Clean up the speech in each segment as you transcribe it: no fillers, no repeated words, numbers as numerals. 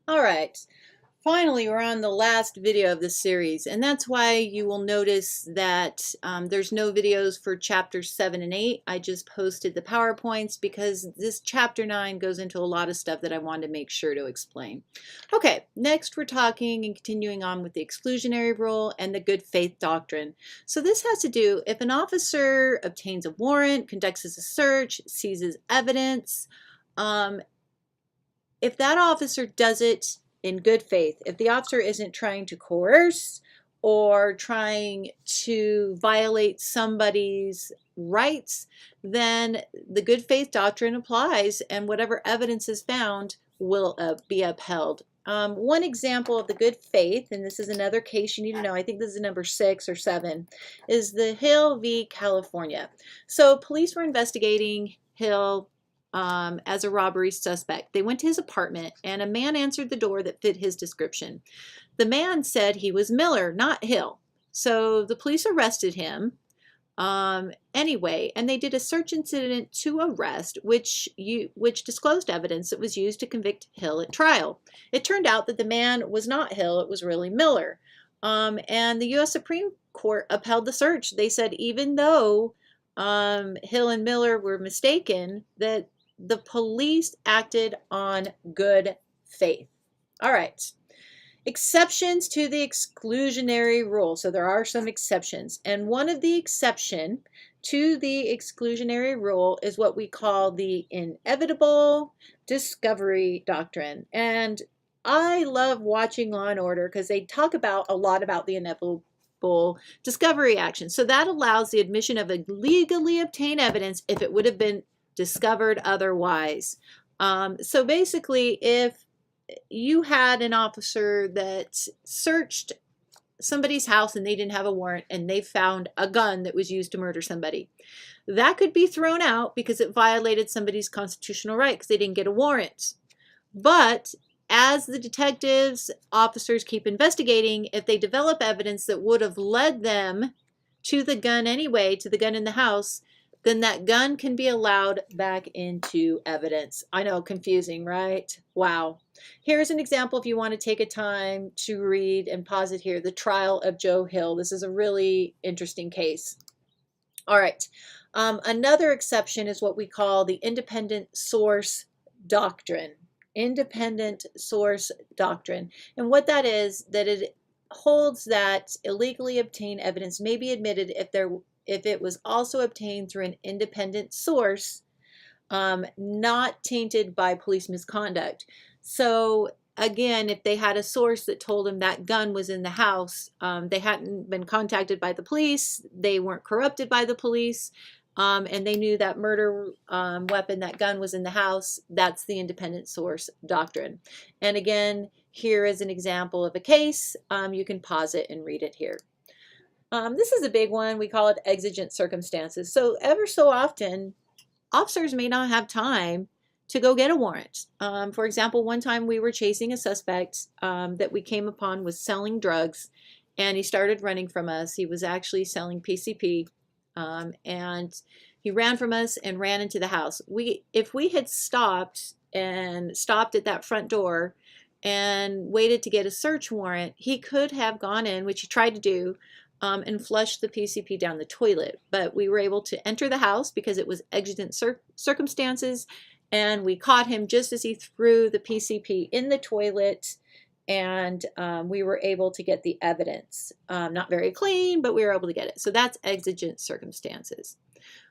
All right. Finally, we're on the last video of this series, and that's why you will notice that there's no videos for chapters 7 and 8. I just posted the PowerPoints because this chapter 9 goes into a lot of stuff that I wanted to make sure to explain. Okay, next we're talking and continuing on with the exclusionary rule and the good faith doctrine. So this has to do if an officer obtains a warrant, conducts a search, seizes evidence, if that officer does it in good faith, if the officer isn't trying to coerce or trying to violate somebody's rights, then the good faith doctrine applies and whatever evidence is found will be upheld. One example of the good faith, and this is another case you need to know, I think this is number 6 or 7, is the Hill v. California. So police were investigating Hill as a robbery suspect. They went to his apartment and a man answered the door that fit his description. The man said he was Miller, not Hill. So the police arrested him anyway, and they did a search incident to arrest, which disclosed evidence that was used to convict Hill at trial. It turned out that the man was not Hill, it was really Miller. And the U.S. Supreme Court upheld the search. They said even though Hill and Miller were mistaken, that the police acted on good faith. All right. Exceptions to the exclusionary rule. So there are some exceptions. And one of the exception to the exclusionary rule is what we call the inevitable discovery doctrine. And I love watching Law and Order because they talk a lot about the inevitable discovery action. So that allows the admission of illegally obtained evidence if it would have been discovered otherwise. So basically, if you had an officer that searched somebody's house and they didn't have a warrant and they found a gun that was used to murder somebody, that could be thrown out because it violated somebody's constitutional right because they didn't get a warrant. But as the detectives, officers keep investigating, if they develop evidence that would have led them to the gun anyway, to the gun in the house, then that gun can be allowed back into evidence. I know, confusing, right? Wow. Here's an example if you want to take a time to read and pause it here. The trial of Joe Hill. This is a really interesting case. All right. Another exception is what we call the independent source doctrine. Independent source doctrine. And what that is, that it holds that illegally obtained evidence may be admitted if it was also obtained through an independent source, not tainted by police misconduct. So again, if they had a source that told them that gun was in the house, they hadn't been contacted by the police, they weren't corrupted by the police, and they knew that murder weapon, that gun was in the house, that's the independent source doctrine. And again, here is an example of a case. You can pause it and read it here. This is a big one. We call it exigent circumstances. So ever so often, officers may not have time to go get a warrant. For example, one time we were chasing a suspect that we came upon was selling drugs, and he started running from us. He was actually selling PCP, and he ran from us and ran into the house. If we had stopped at that front door and waited to get a search warrant, he could have gone in, which he tried to do, and flushed the PCP down the toilet. But we were able to enter the house because it was exigent circumstances, and we caught him just as he threw the PCP in the toilet, and we were able to get the evidence. Not very clean, but we were able to get it. So that's exigent circumstances.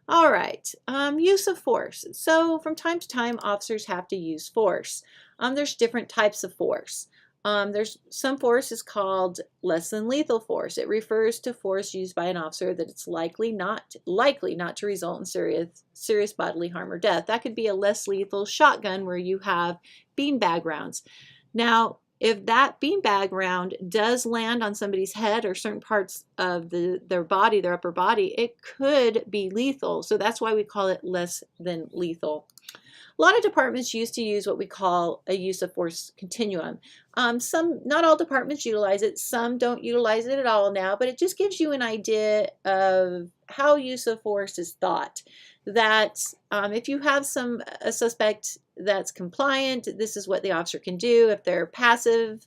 All right, use of force. So from time to time, officers have to use force. There's different types of force. There's some force is called less than lethal force. It refers to force used by an officer that it's likely not to result in serious bodily harm or death. That could be a less lethal shotgun where you have beanbag rounds. Now, if that beanbag round does land on somebody's head or certain parts of their body, their upper body, it could be lethal. So that's why we call it less than lethal. A lot of departments used to use what we call a use of force continuum. Not all departments utilize it. Some don't utilize it at all now, but it just gives you an idea of how use of force is thought. That if you have a suspect that's compliant, this is what the officer can do. If they're passive,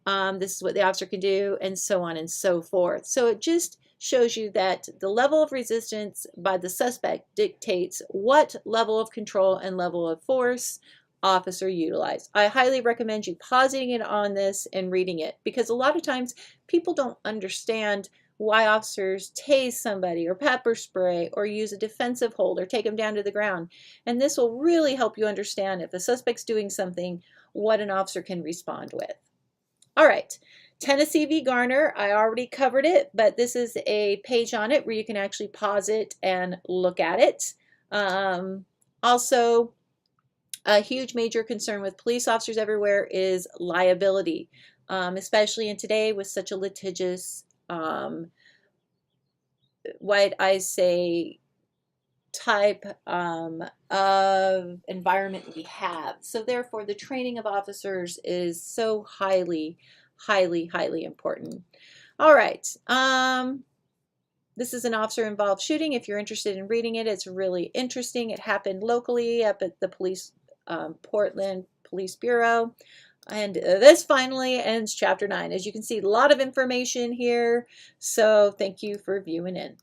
this is what the officer can do, and so on and so forth. So it just shows you that the level of resistance by the suspect dictates what level of control and level of force officer utilize. I highly recommend you pausing it on this and reading it, because a lot of times people don't understand why officers tase somebody or pepper spray or use a defensive hold or take them down to the ground. And this will really help you understand if the suspect's doing something, what an officer can respond with. All right, Tennessee v. Garner, I already covered it, but this is a page on it where you can actually pause it and look at it. Also, a huge major concern with police officers everywhere is liability, especially in today with such a litigious, what I say, type of environment we have. So therefore, the training of officers is so highly, highly, highly important. All right. This is an officer-involved shooting. If you're interested in reading it, it's really interesting. It happened locally up at the Portland Police Bureau. And this finally ends Chapter 9. As you can see, a lot of information here. So thank you for viewing in.